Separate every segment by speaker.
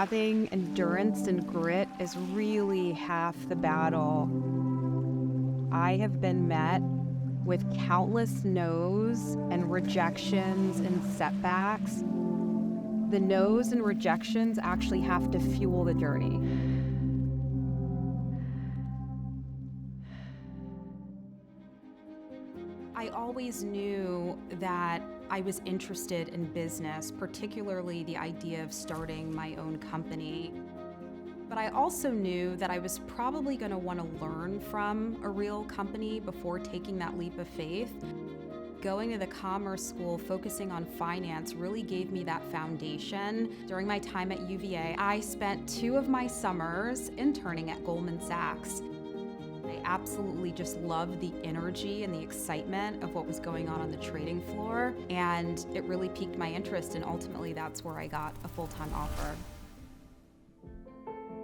Speaker 1: having endurance and grit is really half the battle. I have been met with countless no's and rejections and setbacks. The no's and rejections actually have to fuel the journey. I always knew that I was interested in business, particularly the idea of starting my own company. But I also knew that I was probably going to want to learn from a real company before taking that leap of faith. Going to the commerce school, focusing on finance, really gave me that foundation. During my time at UVA, I spent 2 of my summers interning at Goldman Sachs. I absolutely just loved the energy and the excitement of what was going on the trading floor, and it really piqued my interest, and ultimately that's where I got a full-time offer.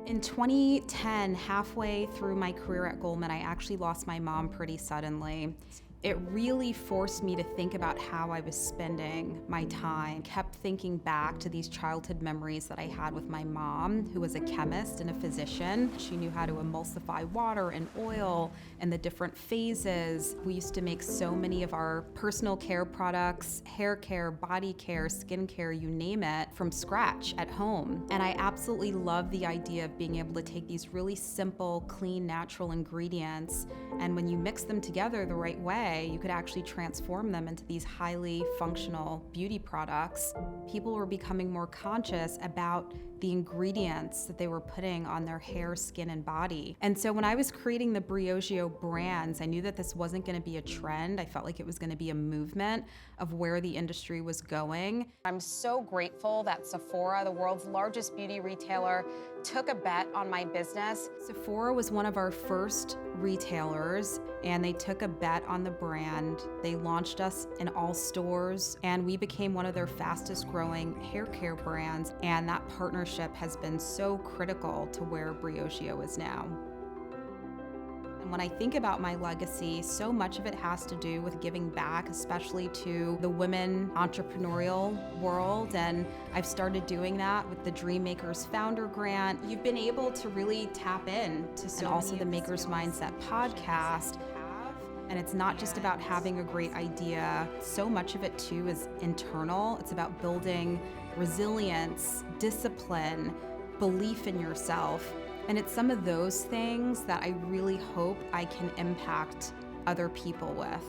Speaker 1: In 2010, halfway through my career at Goldman, I actually lost my mom pretty suddenly. It really forced me to think about how I was spending my time. Kept thinking back to these childhood memories that I had with my mom, who was a chemist and a physician. She knew how to emulsify water and oil and the different phases. We used to make so many of our personal care products, hair care, body care, skin care, you name it, from scratch at home. And I absolutely love the idea of being able to take these really simple, clean, natural ingredients, and when you mix them together the right way, you could actually transform them into these highly functional beauty products. People were becoming more conscious about the ingredients that they were putting on their hair, skin, and body. And so when I was creating the Briogeo brands, I knew that this wasn't going to be a trend. I felt like it was going to be a movement of where the industry was going. I'm so grateful that Sephora, the world's largest beauty retailer, took a bet on my business. Sephora was one of our first retailers, and they took a bet on the brand. They launched us in all stores, and we became one of their fastest growing hair care brands, and that partnership has been so critical to where Briogeo is now. And when I think about my legacy, so much of it has to do with giving back, especially to the women entrepreneurial world. And I've started doing that with the Dream Makers Founder Grant. You've been able to really tap in to so and also the Makers Mindset podcast. And it's not just about having a great idea. So much of it too is internal. It's about building resilience, discipline, belief in yourself. And it's some of those things that I really hope I can impact other people with.